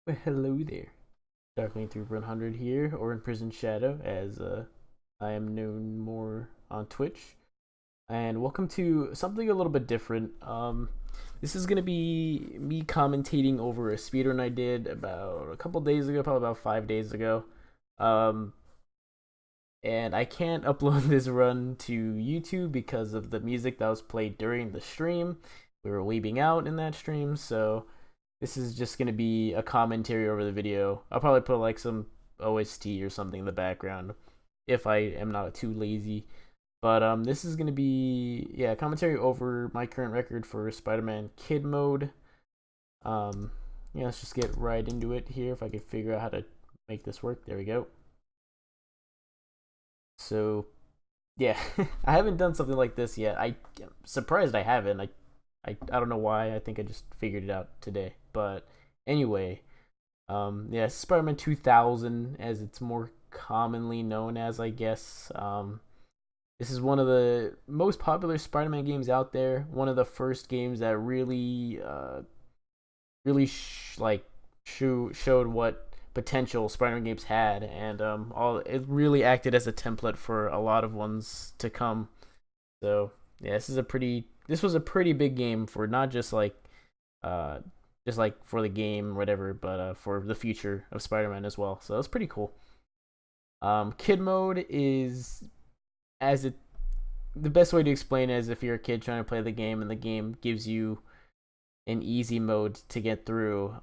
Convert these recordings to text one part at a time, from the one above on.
Well, hello there. Darkling through 100 here, or in Prison Shadow, as I am known more on Twitch. And welcome to something a little bit different. This is gonna be me commentating over a speedrun I did about a couple days ago, probably about 5 days ago. Um, and I can't upload this run to YouTube because of the music that was played during the stream. We were weeping out in that stream, so this is just gonna be a commentary over the video. I'll probably put like some OST or something in the background if I am not too lazy. But this is gonna be commentary over my current record for Spider-Man Kid Mode. Um, yeah, let's just get right into it here. If I could figure out how to make this work, there we go. So yeah, I haven't done something like this yet. I'm surprised I haven't. I don't know why. I think I just figured it out today. But anyway, yeah, Spider-Man 2000, as it's more commonly known as, I guess. This is one of the most popular Spider-Man games out there. One of the first games that really showed what potential Spider-Man games had, and all it really acted as a template for a lot of ones to come. So yeah, this was a pretty big game for not uh just like for the game or whatever, but for the future of Spider-Man as well. So that's pretty cool. Kid mode is as it the best way to explain it is if you're a kid trying to play the game and the game gives you an easy mode to get through.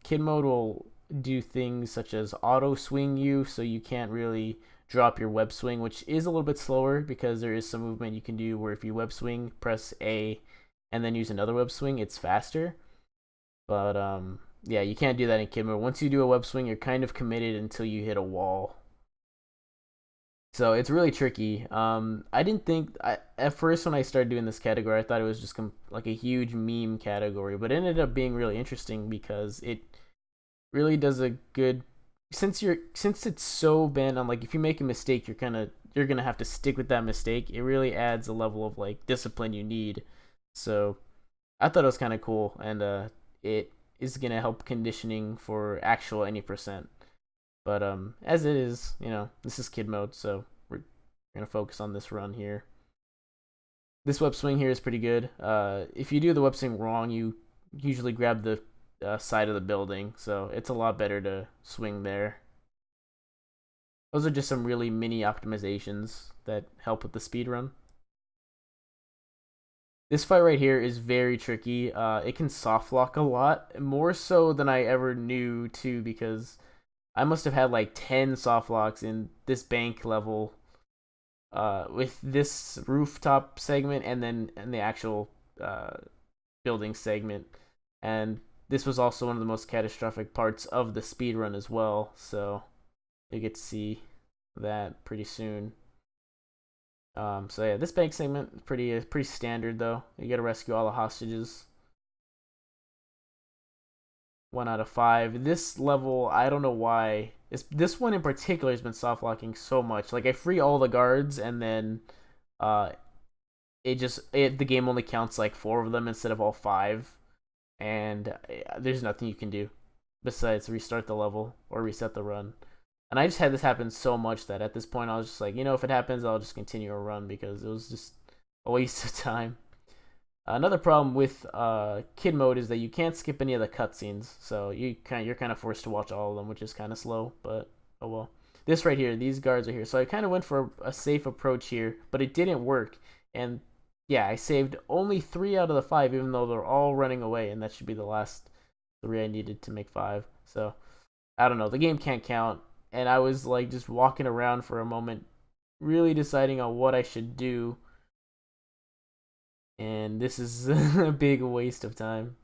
Kid mode will do things such as auto swing you, so you can't really drop your web swing, which is a little bit slower because there is some movement you can do where if you web swing, press A, and then use another web swing, it's faster. But yeah, you can't do that in kid mode. Once you do a web swing, you're kind of committed until you hit a wall. So it's really tricky. I didn't think at first when I started doing this category, I thought it was just like a huge meme category, but it ended up being really interesting because it really does a good since it's so bent on like if you make a mistake, you're gonna have to stick with that mistake. It really adds a level of like discipline you need. So I thought it was kind of cool, and it is gonna help conditioning for actual any percent. But as it is, this is kid mode, so we're gonna focus on this run here. This web swing here is pretty good. If you do the web swing wrong, you usually grab the side of the building, so it's a lot better to swing there. Those are just some really mini optimizations that help with the speed run. This fight right here is very tricky. It can soft lock a lot, more so than I ever knew too, because I must have had like 10 soft locks in this bank level with this rooftop segment and then in the actual uh, building segment. And this was also one of the most catastrophic parts of the speed run as well. So you get to see that pretty soon. So yeah, this bank segment is pretty standard though. You got to rescue all the hostages. 1 out of 5. This level, I don't know why. This one in particular has been soft locking so much. Like I free all the guards and then uh the game only counts like 4 of them instead of all 5, and there's nothing you can do besides restart the level or reset the run. And I just had this happen so much that at this point I was just like, if it happens, I'll just continue a run because it was just a waste of time. Another problem with kid mode is that you can't skip any of the cutscenes, so you're kind of forced to watch all of them, which is kind of slow. But oh well. This right here, these guards are here, so I kind of went for a safe approach here, but it didn't work. And yeah, I saved only 3 out of the 5, even though they're all running away, and that should be the last 3 I needed to make 5. So I don't know. The game can't count, and I was like just walking around for a moment, really deciding on what I should do, and this is a big waste of time.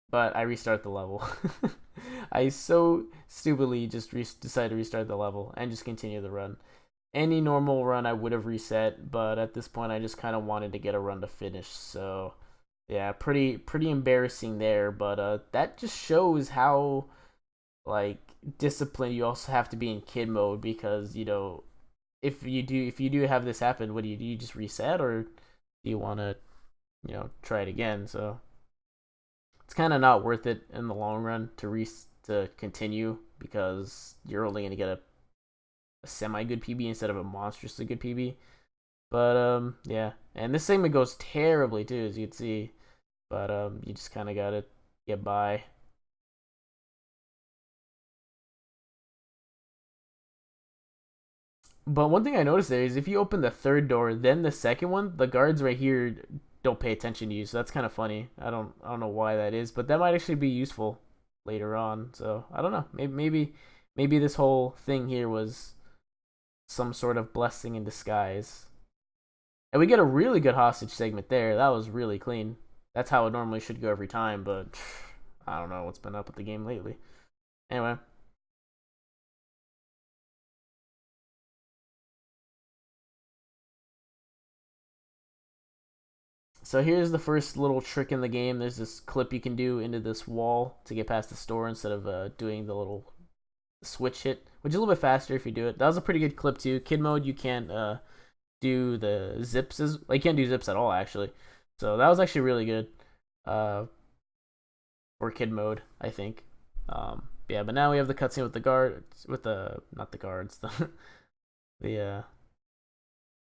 But I restart the level. I so stupidly just decided to restart the level and just continue the run. Any normal run I would have reset, but at this point I just kind of wanted to get a run to finish. So yeah, pretty embarrassing there. But that just shows how like disciplined you also have to be in kid mode because if you do have this happen, what do? Do you just reset or do you want to try it again? So it's kind of not worth it in the long run to continue because you're only gonna get a semi good PB instead of a monstrously good PB. But yeah, and this segment goes terribly too, as you can see. But you just kind of gotta get by. But one thing I noticed there is if you open the third door, then the second one, the guards right here don't pay attention to you. So that's kind of funny. I don't know why that is, but that might actually be useful later on. So I don't know. Maybe this whole thing here was some sort of blessing in disguise. And we get a really good hostage segment there. That was really clean. That's how it normally should go every time, but I don't know what's been up with the game lately. Anyway. So here's the first little trick in the game. There's this clip you can do into this wall to get past the store instead of doing the little switch hit, which is a little bit faster if you do it. That was a pretty good clip too. Kid mode, you can't do the zips. You can't do zips at all, actually. So that was actually really good for kid mode, I think. Yeah, but now we have the cutscene with the guards, not the guards, the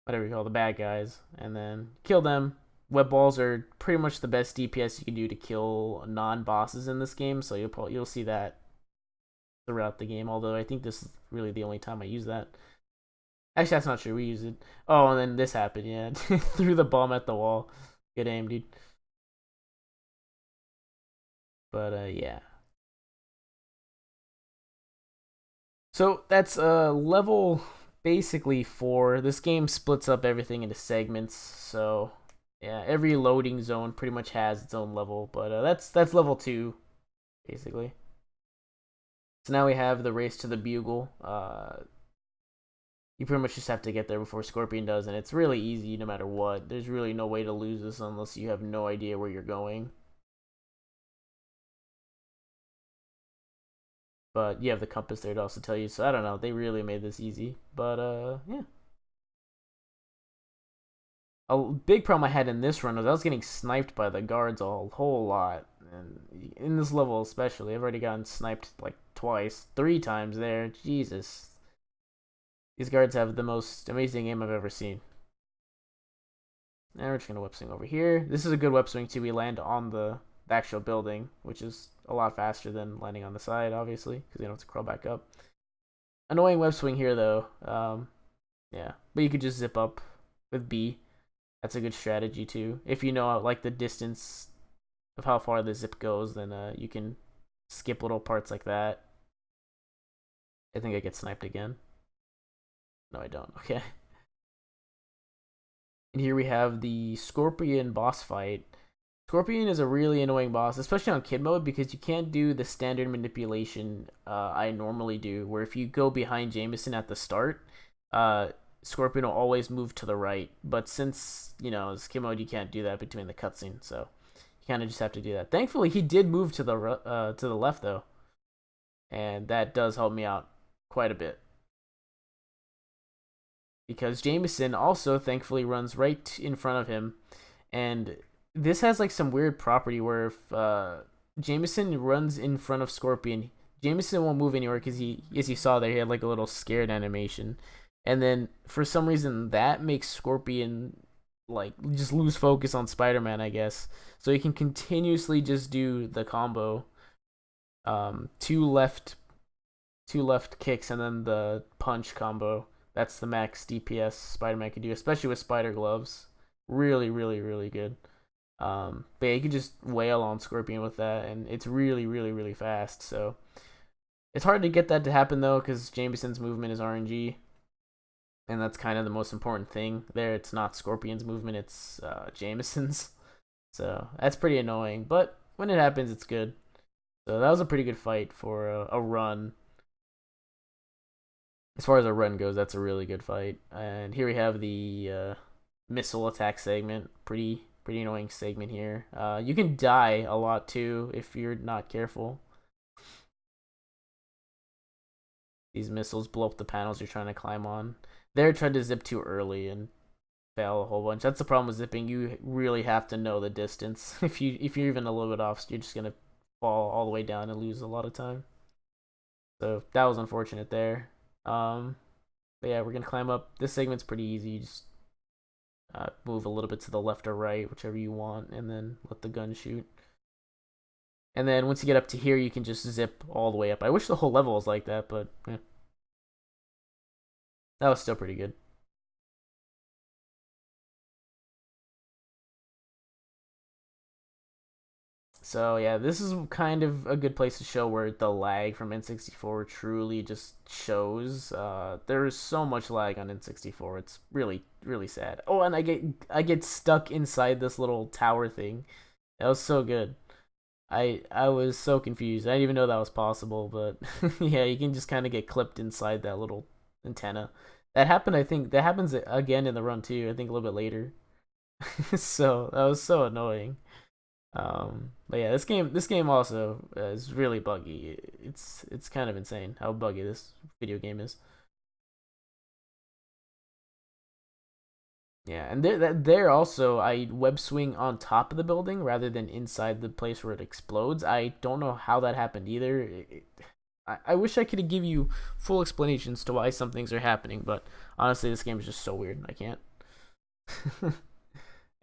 whatever you call the bad guys, and then kill them. Web balls are pretty much the best DPS you can do to kill non-bosses in this game, so you'll see that throughout the game. Although I think this is really the only time I use that. Actually, that's not true. We use it. Oh, and then this happened. Yeah, threw the bomb at the wall. Good aim, dude. But yeah. So that's level basically 4. This game splits up everything into segments. So yeah, every loading zone pretty much has its own level. But that's level 2, basically. So now we have the race to the bugle. You pretty much just have to get there before Scorpion does, and it's really easy no matter what. There's really no way to lose this unless you have no idea where you're going. But you have the compass there to also tell you, so I don't know. They really made this easy. But yeah. A big problem I had in this run was I was getting sniped by the guards a whole lot. And in this level especially, I've already gotten sniped like twice, 3 times there. Jesus. These guards have the most amazing aim I've ever seen. Now we're just going to whip swing over here. This is a good whip swing too. We land on the actual building, which is a lot faster than landing on the side, obviously, because you don't have to crawl back up. Annoying web swing here, though. Yeah, but you could just zip up with B. That's a good strategy, too. If you know, like, the distance of how far the zip goes, then you can skip little parts like that. I think I get sniped again. No, I don't. Okay. And here we have the Scorpion boss fight. Scorpion is a really annoying boss, especially on kid mode, because you can't do the standard manipulation I normally do, where if you go behind Jameson at the start, Scorpion will always move to the right. But since, it's kid mode, you can't do that between the cutscene, so you kind of just have to do that. Thankfully, he did move to the left, though, and that does help me out quite a bit. Because Jameson also thankfully runs right in front of him, and this has like some weird property where if Jameson runs in front of Scorpion, Jameson won't move anywhere because as you saw there, he had like a little scared animation, and then for some reason that makes Scorpion like just lose focus on Spider-Man, I guess. So he can continuously just do the combo, two left kicks and then the punch combo. That's the max DPS Spider-Man can do, especially with spider gloves. Really, really, really good. But yeah, you can just wail on Scorpion with that, and it's really, really, really fast. So it's hard to get that to happen, though, because Jameson's movement is RNG. And that's kind of the most important thing there. It's not Scorpion's movement, it's Jameson's. So that's pretty annoying. But when it happens, it's good. So that was a pretty good fight for a run. As far as a run goes, that's a really good fight. And here we have the missile attack segment. Pretty annoying segment here. You can die a lot too if you're not careful. These missiles blow up the panels you're trying to climb on. They're trying to zip too early and fail a whole bunch. That's the problem with zipping. You really have to know the distance. If you're even a little bit off, you're just gonna fall all the way down and lose a lot of time. So that was unfortunate there. But yeah, we're gonna climb up. This segment's pretty easy. You just move a little bit to the left or right, whichever you want, and then let the gun shoot. And then once you get up to here, you can just zip all the way up. I wish the whole level was like that, but that was still pretty good. So yeah, this is kind of a good place to show where the lag from N64 truly just shows. There's so much lag on N64. It's really really sad. Oh, and I get stuck inside this little tower thing. That was so good. I was so confused. I didn't even know that was possible, but yeah, you can just kind of get clipped inside that little antenna. That happened. I think that happens again in the run too. I think a little bit later. So that was so annoying. But yeah, this game also is really buggy. It's kind of insane how buggy this video game is. Yeah, and there also I web swing on top of the building rather than inside the place where it explodes. I don't know how that happened either. I wish I could give you full explanations to why some things are happening, but honestly, this game is just so weird. I can't.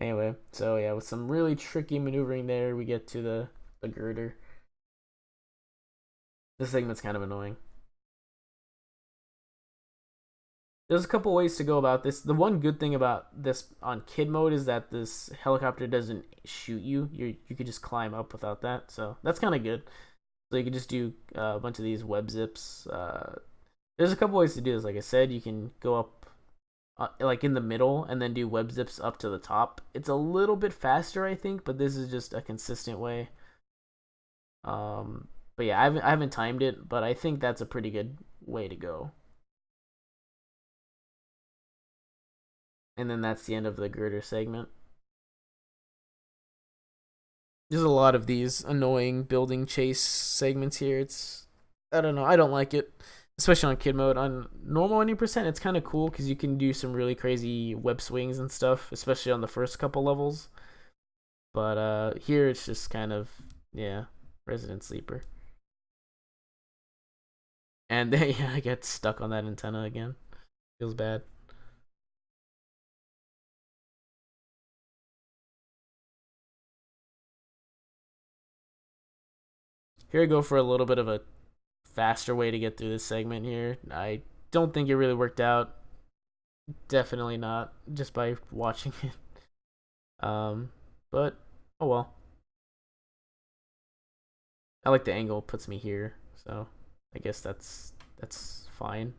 Anyway, so yeah, with some really tricky maneuvering there, we get to the girder. This segment's kind of annoying. There's a couple ways to go about this. The one good thing about this on kid mode is that this helicopter doesn't shoot you. You could just climb up without that, so that's kind of good. So you can just do a bunch of these web zips. There's a couple ways to do this. Like I said, you can go up like in the middle and then do web zips up to the top. It's a little bit faster, I think, but this is just a consistent way. But yeah, I haven't timed it, but I think that's a pretty good way to go. And then that's the end of the girder segment. There's a lot of these annoying building chase segments here. I don't know. I don't like it, especially on kid mode. On normal 90%, it's kind of cool because you can do some really crazy web swings and stuff, especially on the first couple levels. But here it's just kind of, yeah, Resident Sleeper. And then yeah, I get stuck on that antenna again. Feels bad. Here I go for a little bit of a faster way to get through this segment here. I don't think it really worked out. Definitely not, just by watching it. But oh well. I like the angle it puts me here, so I guess that's fine.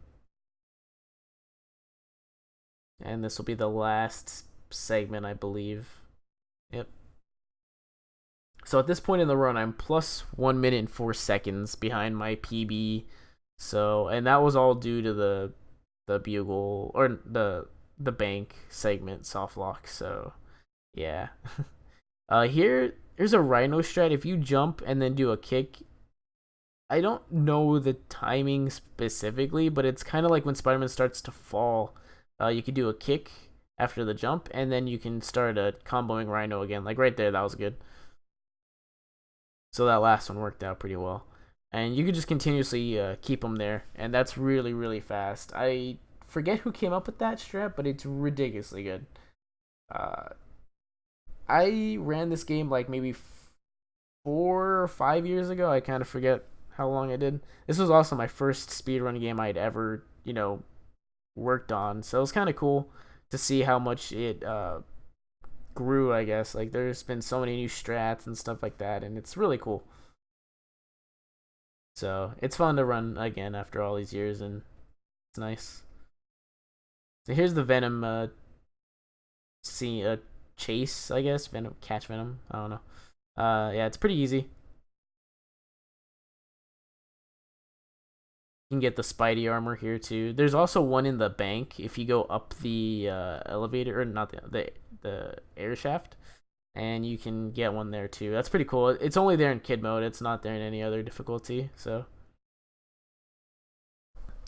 And this will be the last segment, I believe. Yep. So at this point in the run, I'm plus 1 minute and 4 seconds behind my PB. So, and that was all due to the bugle or the bank segment soft lock. So, yeah. Here's a rhino strat. If you jump and then do a kick, I don't know the timing specifically, but it's kind of like when Spider-Man starts to fall. You could do a kick after the jump, and then you can start a comboing rhino again. Like right there, that was good. So that last one worked out pretty well. And you could just continuously keep them there, and that's really, really fast. I forget who came up with that strat, but it's ridiculously good. Uh, I ran this game like maybe 4 or 5 years ago. I kind of forget how long I did. This was also my first speedrun game I'd ever, worked on. So it was kind of cool to see how much it grew, I guess. Like there's been so many new strats and stuff like that, and it's really cool. So it's fun to run again after all these years, and it's nice. So here's the Venom chase, I guess. Venom catch Venom. I don't know. Yeah, it's pretty easy. You can get the Spidey armor here too. There's also one in the bank if you go up the elevator, or not the air shaft, and you can get one there too. That's pretty cool. It's only there in kid mode. It's not there in any other difficulty, so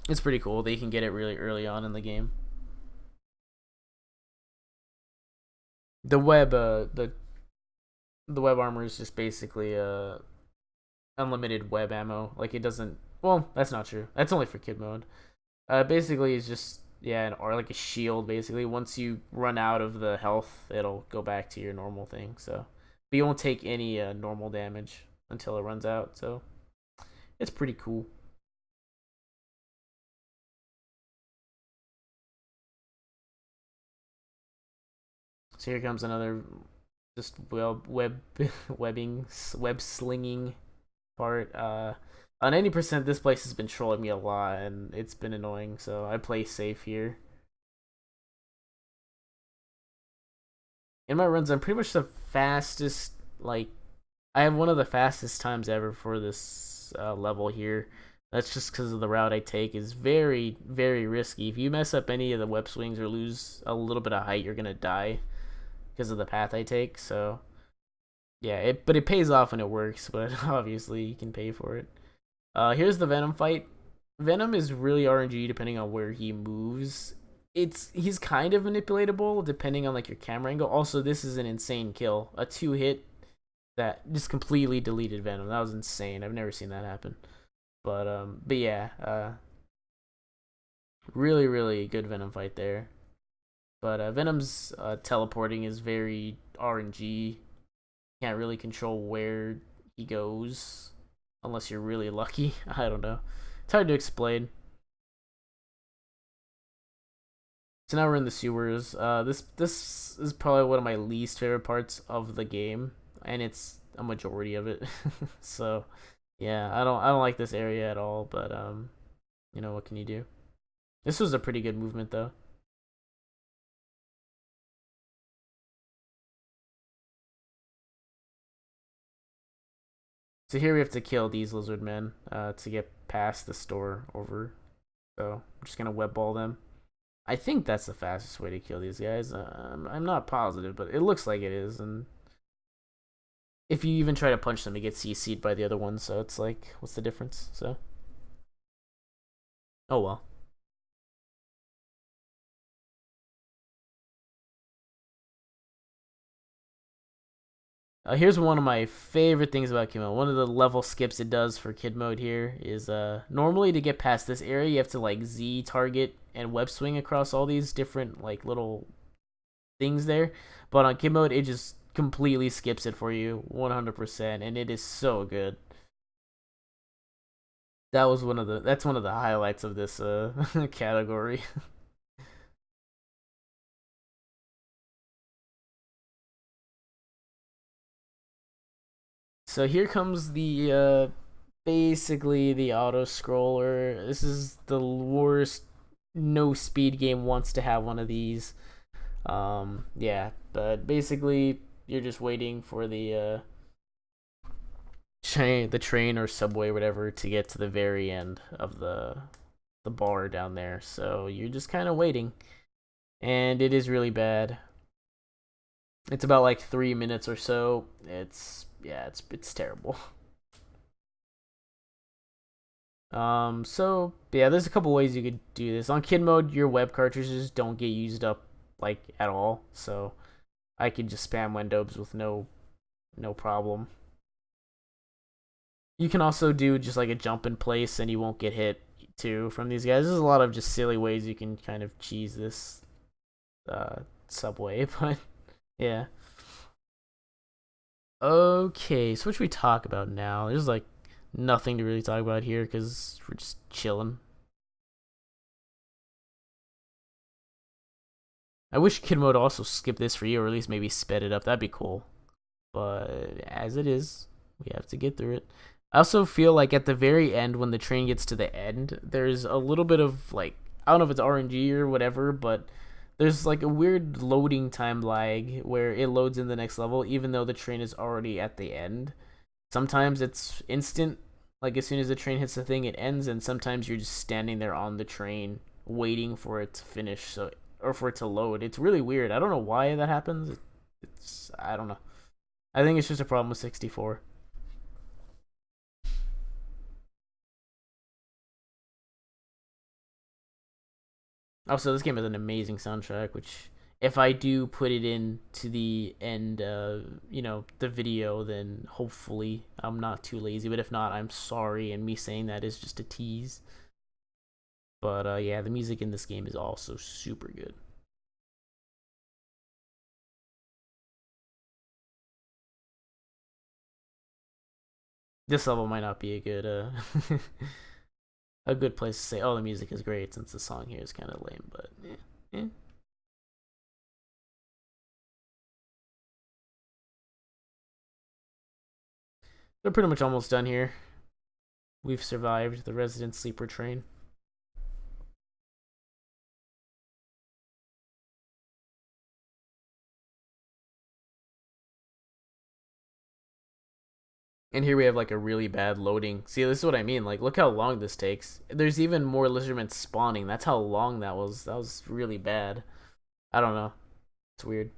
it's pretty cool that you can get it really early on in the game. The web armor is just basically unlimited web ammo. Like it doesn't. Well, that's not true. That's only for kid mode. Basically, it's just or like a shield. Basically, once you run out of the health, it'll go back to your normal thing. So, but you won't take any normal damage until it runs out. So, it's pretty cool. So here comes another just web slinging part. On 80%, this place has been trolling me a lot, and it's been annoying. So I play safe here. In my runs, I'm pretty much the fastest. Like, I have one of the fastest times ever for this level here. That's just because of the route I take is very, very risky. If you mess up any of the web swings or lose a little bit of height, you're gonna die because of the path I take. So yeah, but it pays off when it works. But obviously, you can pay for it. Here's the Venom fight. Venom is really RNG depending on where he moves. He's kind of manipulatable depending on like your camera angle. Also, this is an insane kill. A 2-hit that just completely deleted Venom. That was insane. I've never seen that happen. But yeah, really really good Venom fight there. But Venom's teleporting is very RNG. Can't really control where he goes unless you're really lucky. I don't know. It's hard to explain. So now we're in the sewers. This is probably one of my least favorite parts of the game, and it's a majority of it. So yeah, I don't like this area at all. But what can you do? This was a pretty good movement though. So here we have to kill these lizard men to get past the store over. So I'm just gonna web ball them. I think that's the fastest way to kill these guys. I'm not positive, but it looks like it is. And if you even try to punch them, it gets CC'd by the other ones. So it's like, what's the difference? So, oh well. Here's one of my favorite things about kid mode. One of the level skips it does for kid mode here is normally to get past this area you have to like Z target and web swing across all these different like little things there. But on kid mode it just completely skips it for you 100%, and it is so good. That's one of the highlights of this category. So here comes the basically the auto scroller. This is the worst. No speed game wants to have one of these. Yeah, but basically you're just waiting for the train or subway, or whatever, to get to the very end of the bar down there. So you're just kind of waiting, and it is really bad. It's about like 3 minutes or so. It's terrible. So yeah, there's a couple ways you could do this. On kid mode, your web cartridges don't get used up like at all, so I could just spam Wendobes with no problem. You can also do just like a jump in place, and you won't get hit too from these guys. There's a lot of just silly ways you can kind of cheese this subway, but yeah. Okay, so what should we talk about now? There's like nothing to really talk about here because we're just chilling. I wish Kid Mode also skipped this for you, or at least maybe sped it up. That'd be cool. But as it is, we have to get through it. I also feel like at the very end, when the train gets to the end, there's a little bit of like, I don't know if it's RNG or whatever, but there's like a weird loading time lag where it loads in the next level, even though the train is already at the end. Sometimes it's instant, like as soon as the train hits the thing, it ends, and sometimes you're just standing there on the train waiting for it to finish, so or for it to load. It's really weird. I don't know why that happens. I don't know. I think it's just a problem with 64. Also, this game has an amazing soundtrack, which if I do put it into the end, the video, then hopefully I'm not too lazy. But if not, I'm sorry, and me saying that is just a tease. But yeah, the music in this game is also super good. This level might not be a good a good place to say, oh, the music is great, since the song here is kind of lame. But yeah. They're pretty much almost done here. We've survived the resident sleeper train. And here we have like a really bad loading. See, this is what I mean. Like, look how long this takes. There's even more lizardmen spawning. That's how long that was. That was really bad. I don't know. It's weird.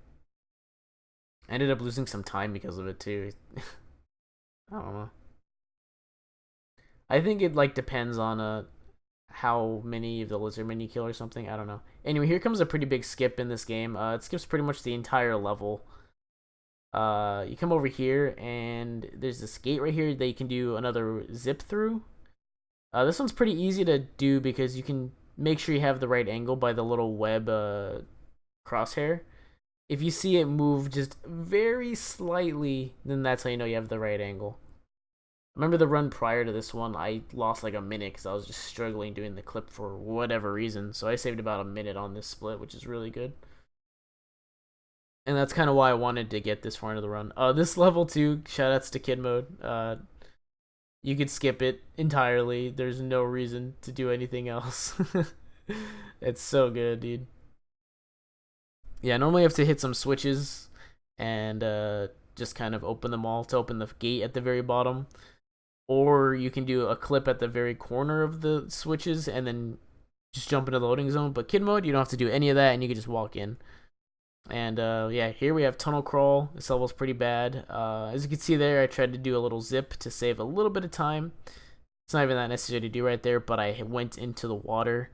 I ended up losing some time because of it too. I don't know. I think it like depends on how many of the lizardmen you kill or something. I don't know. Anyway, here comes a pretty big skip in this game. It skips pretty much the entire level. You come over here, and there's this gate right here that you can do another zip through. This one's pretty easy to do because you can make sure you have the right angle by the little web crosshair. If you see it move just very slightly, then that's how you know you have the right angle. Remember the run prior to this one, I lost like a minute because I was just struggling doing the clip for whatever reason. So I saved about a minute on this split, which is really good. And that's kind of why I wanted to get this far into the run. This level too, shoutouts to Kid Mode. You could skip it entirely. There's no reason to do anything else. It's so good, dude. Yeah, normally you have to hit some switches and just kind of open them all to open the gate at the very bottom. Or you can do a clip at the very corner of the switches and then just jump into the loading zone. But Kid Mode, you don't have to do any of that, and you can just walk in. And yeah, here we have tunnel crawl. This level's pretty bad. As you can see there, I tried to do a little zip to save a little bit of time. It's not even that necessary to do right there, but I went into the water.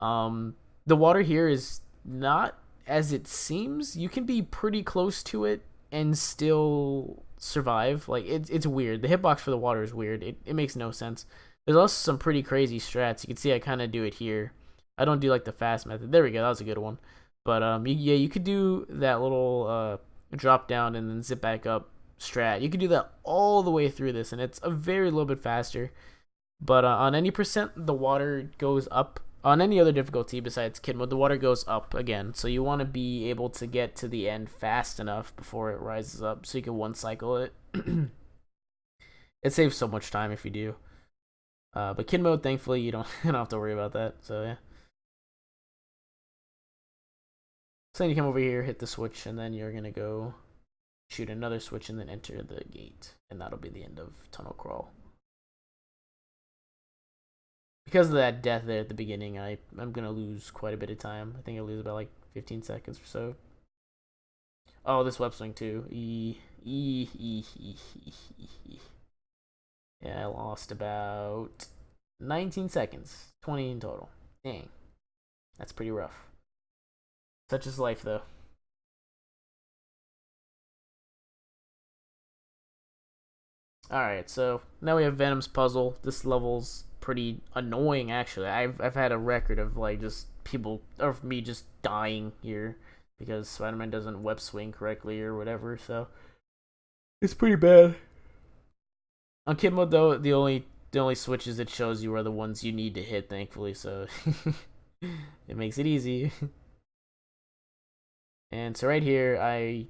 The water here is not as it seems. You can be pretty close to it and still survive. Like, it's weird. The hitbox for the water is weird. It makes no sense. There's also some pretty crazy strats. You can see I kind of do it here. I don't do like the fast method. There we go. That was a good one. But yeah, you could do that little drop down and then zip back up strat. You could do that all the way through this, and it's a very little bit faster. But on any percent, the water goes up. On any other difficulty besides Kid Mode, the water goes up again. So you want to be able to get to the end fast enough before it rises up, so you can one cycle it. It saves so much time if you do. But Kid Mode, thankfully, you don't have to worry about that. So yeah. So then you come over here, hit the switch, and then you're gonna go shoot another switch and then enter the gate, and that'll be the end of tunnel crawl. Because of that death there at the beginning, I'm gonna lose quite a bit of time. I think I lose about like 15 seconds or so. Oh, this web swing too. Yeah, I lost about 19 seconds, 20 in total. Dang, that's pretty rough. Such is life, though. Alright, so now we have Venom's puzzle. This level's pretty annoying, actually. I've had a record of like just people, or me just dying here because Spider-Man doesn't web swing correctly or whatever, so it's pretty bad. On Kid Mode, though, the only switches it shows you are the ones you need to hit, thankfully, so it makes it easy. And so right here, I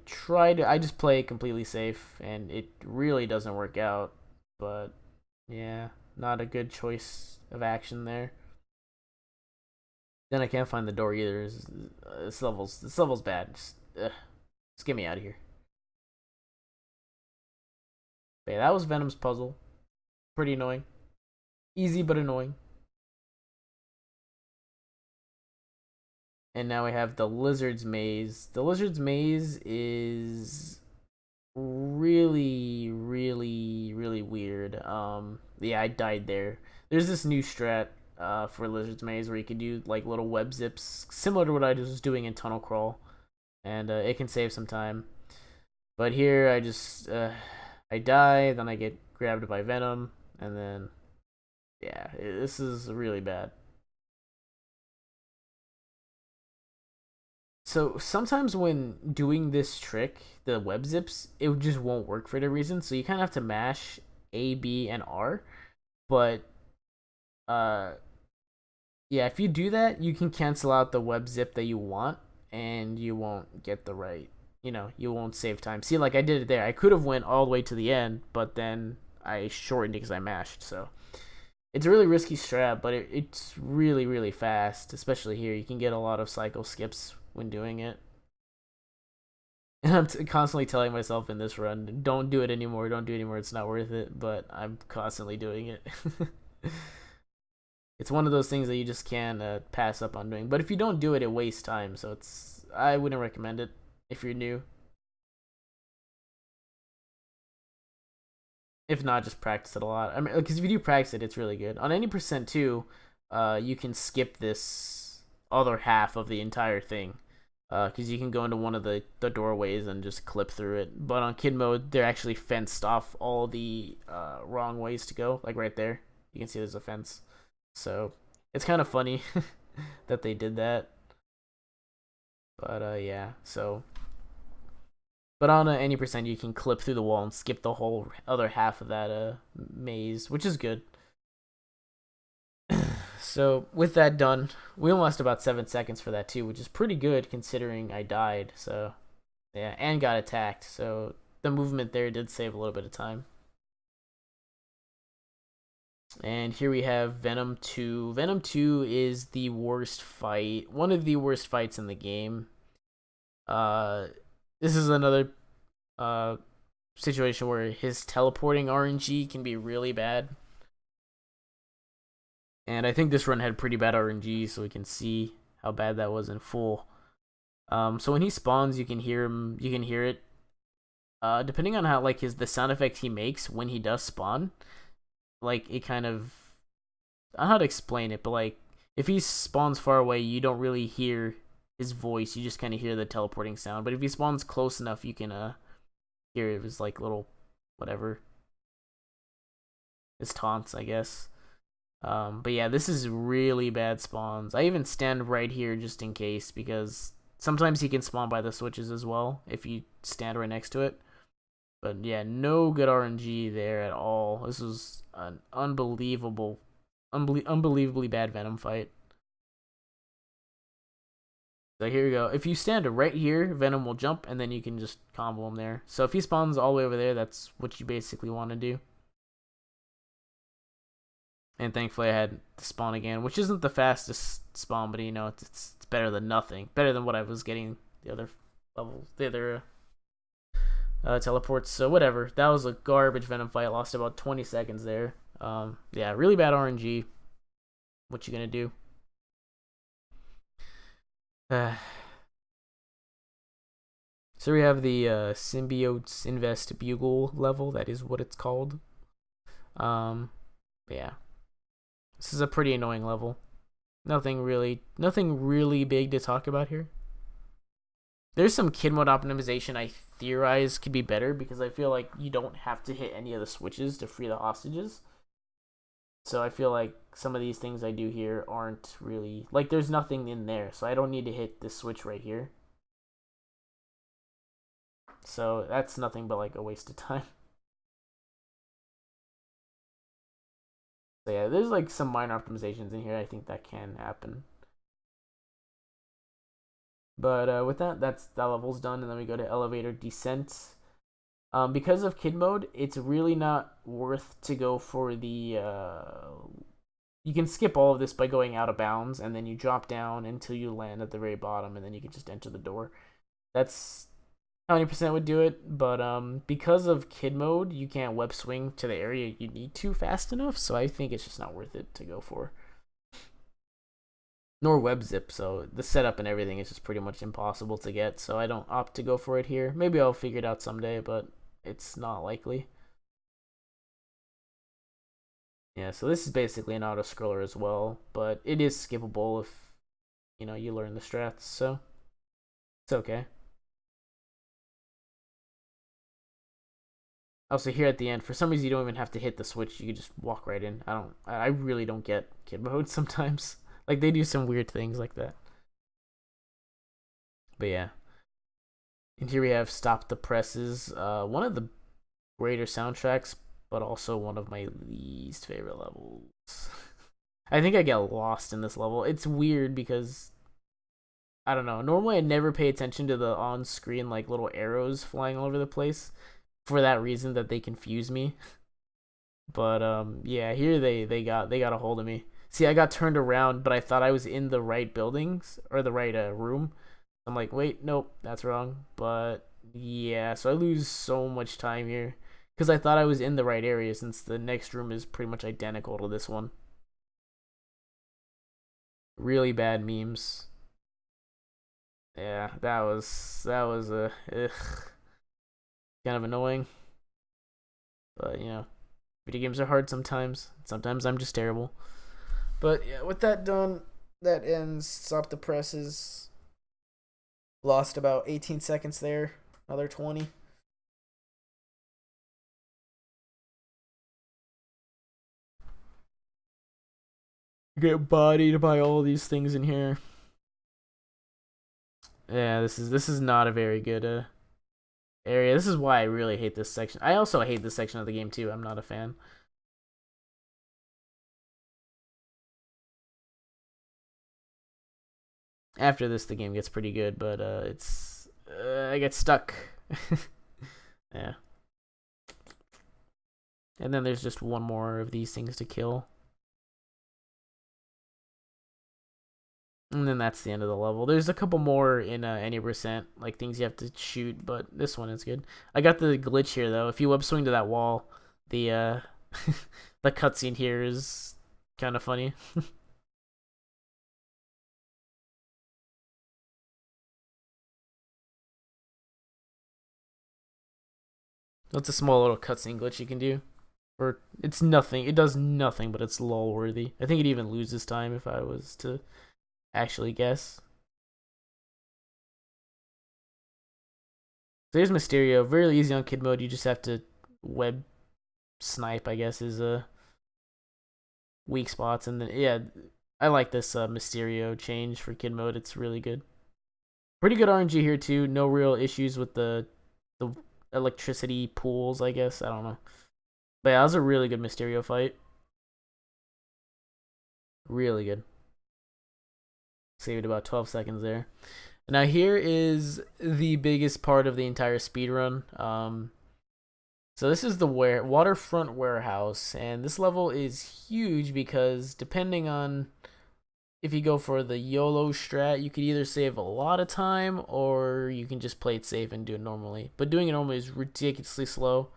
just play it completely safe, and it really doesn't work out. But yeah, not a good choice of action there. Then I can't find the door either. This level's bad. Just get me out of here. But yeah, that was Venom's puzzle. Pretty annoying. Easy but annoying. And now we have the Lizard's Maze. The Lizard's Maze is really, really, really weird. Yeah, I died there. There's this new strat for Lizard's Maze where you can do like little web zips, similar to what I was doing in Tunnel Crawl. and it can save some time. But here I just I die, then I get grabbed by Venom, and then yeah, this is really bad. So sometimes when doing this trick, the web zips, it just won't work for the reason. So you kind of have to mash A, B, and R. But uh, yeah, if you do that, you can cancel out the web zip that you want, and you won't get the right. You won't save time. See, like I did it there. I could have went all the way to the end, but then I shortened it because I mashed. So it's a really risky strat, but it's really really fast, especially here. You can get a lot of cycle skips when doing it. And I'm constantly telling myself in this run, don't do it anymore, don't do it anymore, it's not worth it, but I'm constantly doing it. It's one of those things that you just can't pass up on doing. But if you don't do it, it wastes time, so I wouldn't recommend it if you're new. If not, just practice it a lot. I mean, because if you do practice it, it's really good. On any percent too, you can skip this other half of the entire thing. Because you can go into one of the doorways and just clip through it. But on kid mode, they're actually fenced off all the wrong ways to go. Like right there, you can see there's a fence. So it's kind of funny that they did that. But yeah, so. But on any percent, you can clip through the wall and skip the whole other half of that maze, which is good. So with that done, we only lost about 7 seconds for that too, which is pretty good considering I died. So yeah, and got attacked. So the movement there did save a little bit of time. And here we have Venom 2. Venom 2 is the worst fight, one of the worst fights in the game. This is another situation where his teleporting RNG can be really bad. And I think this run had pretty bad RNG, so we can see how bad that was in full. So when he spawns, you can hear him. You can hear it. Depending on how like the sound effect he makes when he does spawn, like it kind of, I don't know how to explain it, but like if he spawns far away, you don't really hear his voice. You just kind of hear the teleporting sound. But if he spawns close enough, you can hear his like little whatever, his taunts, I guess. But yeah, this is really bad spawns. I even stand right here just in case, because sometimes he can spawn by the switches as well if you stand right next to it. But yeah, no good RNG there at all. This was an unbelievably bad Venom fight. So here we go. If you stand right here, Venom will jump, and then you can just combo him there. So if he spawns all the way over there, that's what you basically want to do. And thankfully I had to spawn again, which isn't the fastest spawn, but it's better than nothing. Better than what I was getting the other levels, the other teleports. So whatever. That was a garbage Venom fight. I lost about 20 seconds there. Yeah, really bad RNG. What you gonna do? So we have the Symbiotes Invest Bugle level. That is what it's called. Yeah. This is a pretty annoying level. Nothing really big to talk about here. There's some kid mode optimization I theorize could be better, because I feel like you don't have to hit any of the switches to free the hostages. So I feel like some of these things I do here aren't really, like there's nothing in there, so I don't need to hit this switch right here. So that's nothing but like a waste of time. So yeah, there's like some minor optimizations in here. I think that can happen. But with that level's done, and then we go to elevator descent. Because of kid mode, it's really not worth to go for the. You can skip all of this by going out of bounds, and then you drop down until you land at the very bottom, and then you can just enter the door. That's how many percent would do it, but because of kid mode, you can't web swing to the area you need to fast enough, so I think it's just not worth it to go for. Nor web zip, so the setup and everything is just pretty much impossible to get, so I don't opt to go for it here. Maybe I'll figure it out someday, but it's not likely. Yeah, so this is basically an auto scroller as well, but it is skippable if you learn the strats, so it's okay. Also, here at the end, for some reason, you don't even have to hit the switch. You can just walk right in. I really don't get kid mode sometimes. Like, they do some weird things like that. But yeah. And here we have Stop the Presses. One of the greater soundtracks, but also one of my least favorite levels. I think I get lost in this level. It's weird because I don't know. Normally, I never pay attention to the on-screen like little arrows flying all over the place for that reason that they confuse me. But yeah, here they got a hold of me. See, I got turned around, but I thought I was in the right buildings or the right room. I'm like, wait, nope, that's wrong. But yeah, so I lose so much time here because I thought I was in the right area since the next room is pretty much identical to this one. Really bad memes. Yeah, that was a kind of annoying. But you know, video games are hard sometimes. Sometimes I'm just terrible. But yeah, with that done, that ends Stop the Presses. Lost about 18 seconds there. Another 20. Get bodied by all these things in here. Yeah, this is not a very good area. This is why I really hate this section. I also hate this section of the game too. I'm not a fan. After this, the game gets pretty good, but it's I get stuck. Yeah. And then there's just one more of these things to kill. And then that's the end of the level. There's a couple more in any percent, like things you have to shoot, but this one is good. I got the glitch here though. If you web swing to that wall, the the cutscene here is kind of funny. It's a small little cutscene glitch you can do. Or it's nothing. It does nothing, but it's lol worthy. I think it even loses time if I was to actually guess. So here's Mysterio. Very easy on kid mode. You just have to web snipe, I guess, is weak spots. And then, yeah, I like this Mysterio change for kid mode. It's really good. Pretty good RNG here, too. No real issues with the electricity pools, I guess. I don't know. But yeah, that was a really good Mysterio fight. Really good. Saved about 12 seconds there. Now here is the biggest part of the entire speedrun. So this is the waterfront warehouse, and this level is huge because depending on if you go for the YOLO strat, you could either save a lot of time or you can just play it safe and do it normally. But doing it normally is ridiculously slow.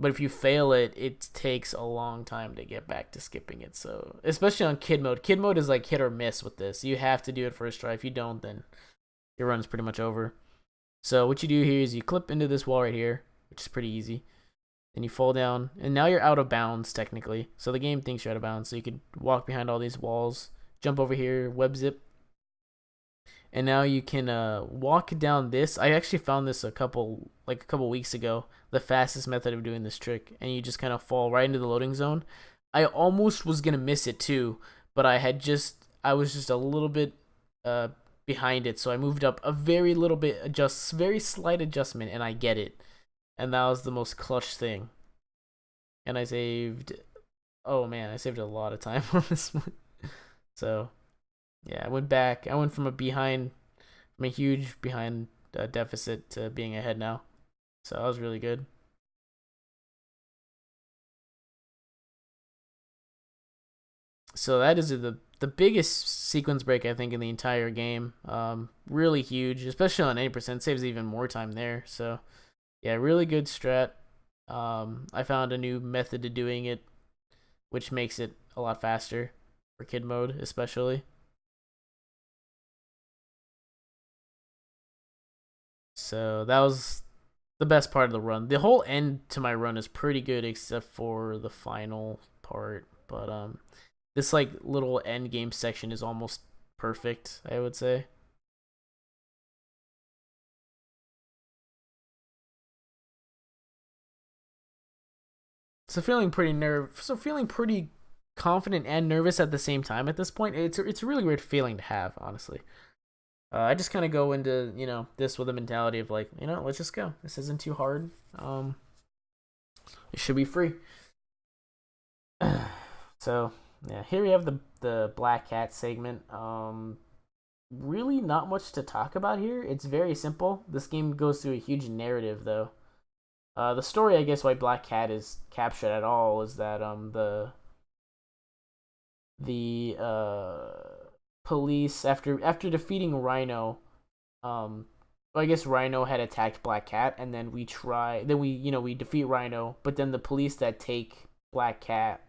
But if you fail it, it takes a long time to get back to skipping it. So especially on kid mode. Kid mode is like hit or miss with this. You have to do it first try. If you don't, then your run's pretty much over. So what you do here is you clip into this wall right here, which is pretty easy. Then you fall down, and now you're out of bounds technically. So the game thinks you're out of bounds. So you could walk behind all these walls, jump over here, web zip, and now you can walk down this. I actually found this a couple weeks ago. The fastest method of doing this trick, and you just kind of fall right into the loading zone. I almost was gonna miss it too, but I was just a little bit behind it, so I moved up a very little bit, very slight adjustment, and I get it. And that was the most clutch thing. And I saved, oh man, I saved a lot of time on this one. So yeah, I went back. I went from from a huge behind deficit to being ahead now. So that was really good. So that is the biggest sequence break I think in the entire game. Really huge, especially on 80%. Saves even more time there. So yeah, really good strat. I found a new method to doing it, which makes it a lot faster for kid mode, especially. So that was the best part of the run. The whole end to my run is pretty good, except for the final part. But this like little end game section is almost perfect, I would say. feeling pretty confident and nervous at the same time at this point. It's a really weird feeling to have, honestly. I just kind of go into this with a mentality of like, let's just go. This isn't too hard. It should be free. So yeah, here we have the Black Cat segment. Really not much to talk about here. It's very simple. This game goes through a huge narrative though. The story, I guess, why Black Cat is captured at all is that the police after defeating Rhino, I guess Rhino had attacked Black Cat, and then we defeat Rhino, but then the police that take Black Cat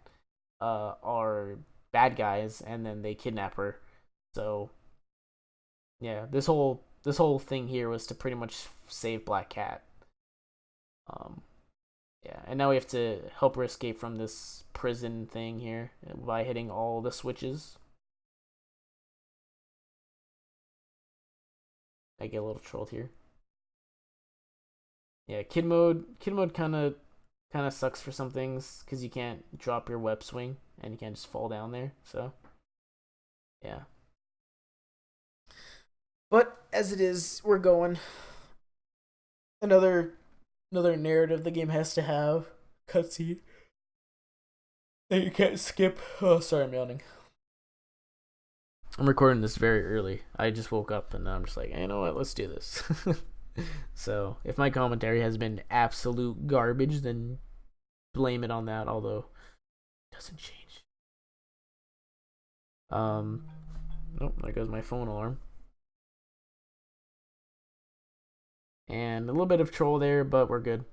are bad guys, and then they kidnap her. So yeah, this whole thing here was to pretty much save Black Cat. Yeah, and now we have to help her escape from this prison thing here by hitting all the switches. I get a little trolled here. Yeah, kid mode kind of sucks for some things because you can't drop your web swing and you can't just fall down there. So yeah. But as it is, we're going. Another narrative the game has to have. Cutscene that you can't skip. Oh, sorry, I'm yawning. I'm recording this very early. I just woke up and I'm just like, hey, you know what? Let's do this. So if my commentary has been absolute garbage, then blame it on that. Although it doesn't change. Oh, there goes my phone alarm. And a little bit of troll there, but we're good.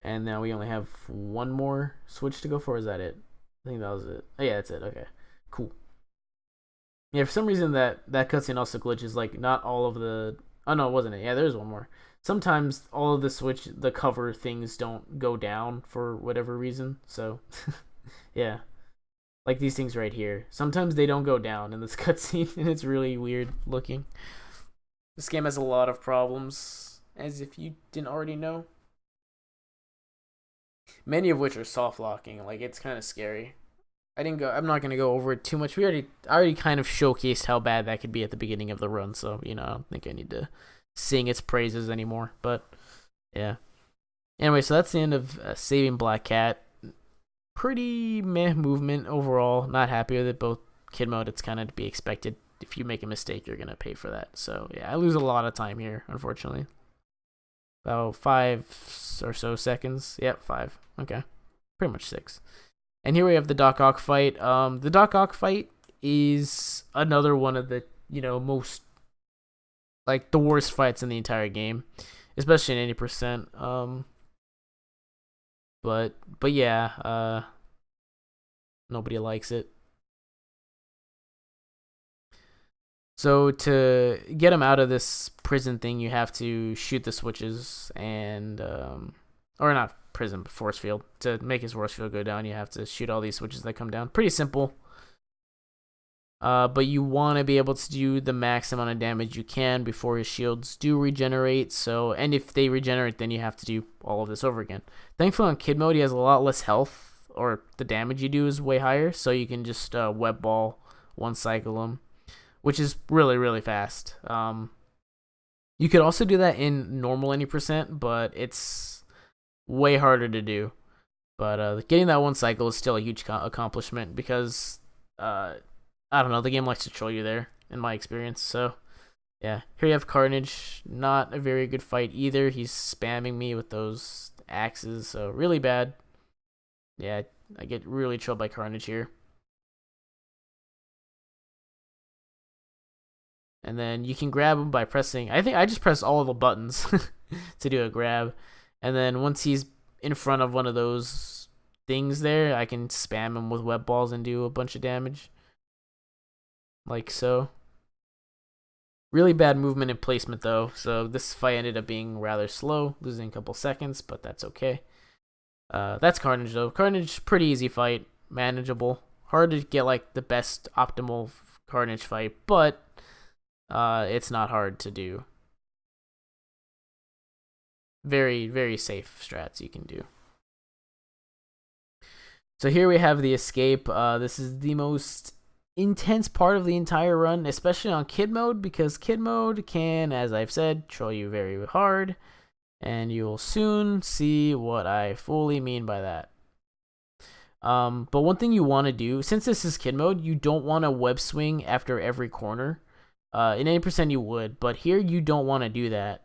And now we only have one more switch to go for. Is that it? I think that was it. Oh yeah, that's it. Okay, cool. Yeah, for some reason that cutscene also glitches. Like not all of the. Oh no, it wasn't it? Yeah, there's one more. Sometimes all of the cover things don't go down for whatever reason. So, yeah, like these things right here. Sometimes they don't go down in this cutscene, and it's really weird looking. This game has a lot of problems, as if you didn't already know. Many of which are soft locking. Like it's kind of scary. I'm not gonna go over it too much. I already kind of showcased how bad that could be at the beginning of the run. So I don't think I need to sing its praises anymore. But yeah. Anyway, so that's the end of saving Black Cat. Pretty meh movement overall. Not happy with it. Both kid mode, it's kind of to be expected. If you make a mistake, you're gonna pay for that. So yeah, I lose a lot of time here, unfortunately. About 5 or so seconds. Yep, 5. Okay, pretty much 6. And here we have the Doc Ock fight. The Doc Ock fight is another one of the most like the worst fights in the entire game, especially in 80%. But yeah, nobody likes it. So to get him out of this prison thing, you have to shoot the switches and or not prison, but force field. To make his force field go down, you have to shoot all these switches that come down. Pretty simple. But you want to be able to do the max amount of damage you can before his shields do regenerate. So, and if they regenerate, then you have to do all of this over again. Thankfully, on kid mode, he has a lot less health, or the damage you do is way higher. So you can just web ball, one cycle him, which is really, really fast. You could also do that in normal 80%, but it's way harder to do. But getting that one cycle is still a huge accomplishment because I don't know, the game likes to troll you there, in my experience. So yeah, here you have Carnage. Not a very good fight either. He's spamming me with those axes, so really bad. Yeah, I get really trolled by Carnage here. And then you can grab him by pressing, I think I just press all of the buttons to do a grab. And then once he's in front of one of those things there, I can spam him with web balls and do a bunch of damage. Like so. Really bad movement and placement though, so this fight ended up being rather slow, losing a couple seconds, but that's okay. That's Carnage though. Carnage, pretty easy fight, manageable. Hard to get like the best optimal Carnage fight, but it's not hard to do. Very, very safe strats you can do. So here we have the escape. This is the most intense part of the entire run, especially on kid mode, because kid mode can, as I've said, troll you very hard, and you'll soon see what I fully mean by that. But one thing you want to do, since this is kid mode, you don't want to web swing after every corner. In 80% you would, but here you don't want to do that.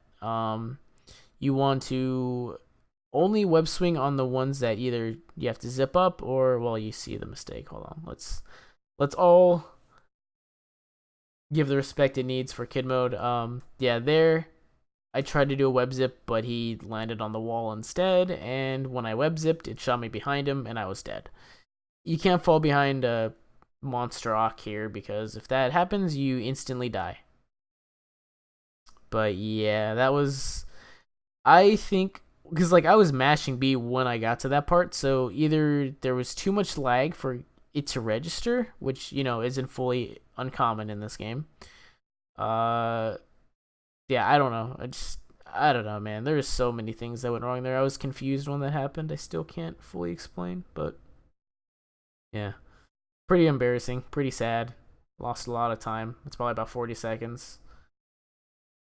You want to only web swing on the ones that either you have to zip up or, well, you see the mistake. Hold on. Let's all give the respect it needs for kid mode. Yeah, there I tried to do a web zip, but he landed on the wall instead, and when I web zipped, it shot me behind him and I was dead. You can't fall behind a monster rock here, because if that happens, you instantly die. But yeah, that was, I think, because like I was mashing B when I got to that part, so either there was too much lag for it to register, which, you know, isn't fully uncommon in this game. Yeah, I don't know. I don't know, man. There's so many things that went wrong there. I was confused when that happened. I still can't fully explain, but yeah, pretty embarrassing, pretty sad. Lost a lot of time. It's probably about 40 seconds.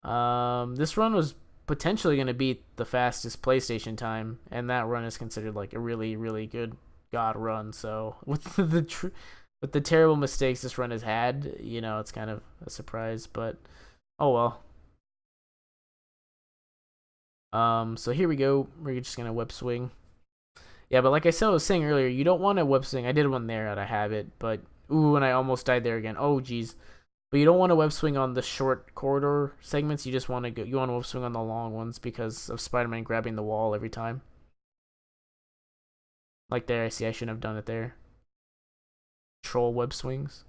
This run was potentially going to beat the fastest PlayStation time, and that run is considered like a really, really good god run. So with the terrible mistakes this run has had, you know, it's kind of a surprise, but oh well. So here we go. We're just gonna web swing. Yeah, but like I was saying earlier, you don't want to web swing. I did one there out of habit, but ooh, and I almost died there again. Oh geez. But you don't want to web swing on the short corridor segments. You just want to go. You want to web swing on the long ones because of Spider-Man grabbing the wall every time. Like there, I see. I shouldn't have done it there. Troll web swings.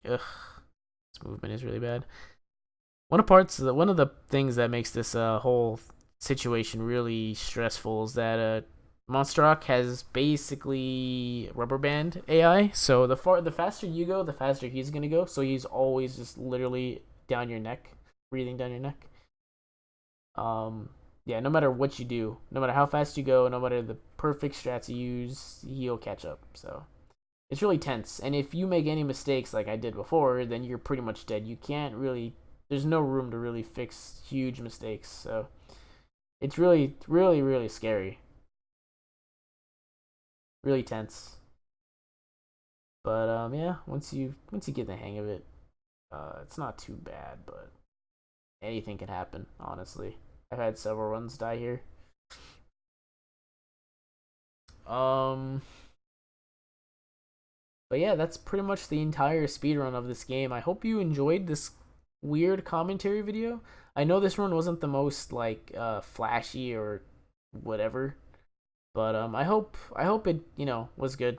Ugh, this movement is really bad. One of the things that makes this whole situation really stressful is that Monster Rock has basically rubber band AI. So the faster you go, the faster he's gonna go. So he's always just literally down your neck, breathing down your neck. Yeah, no matter what you do, no matter how fast you go, no matter the perfect strats you use, he'll catch up. So it's really tense. And if you make any mistakes like I did before, then you're pretty much dead. You can't really, there's no room to really fix huge mistakes. So it's really, really, really scary. Really tense. But yeah, once you get the hang of it, it's not too bad, but anything can happen, honestly. I've had several runs die here. But yeah, that's pretty much the entire speedrun of this game. I hope you enjoyed this weird commentary video. I know this run wasn't the most like flashy or whatever, but I hope it, you know, was good.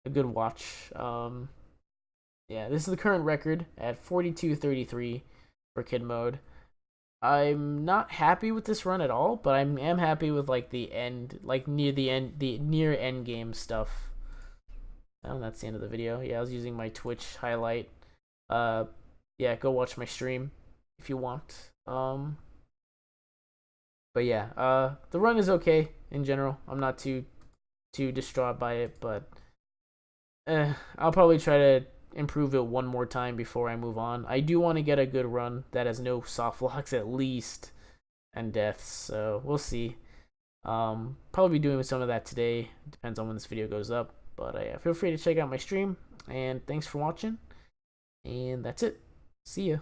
A good watch. Yeah, this is the current record at 42:33 for kid mode. I'm not happy with this run at all, but I am happy with like the end, like near end game stuff. Oh, that's the end of the video. Yeah, I was using my Twitch highlight. Yeah, go watch my stream if you want. But yeah, the run is okay in general. I'm not too distraught by it, but I'll probably try to improve it one more time before I move on. I do want to get a good run that has no soft locks at least and deaths, so we'll see. Probably be doing some of that today. Depends on when this video goes up. But yeah, feel free to check out my stream, and thanks for watching. And that's it. See ya.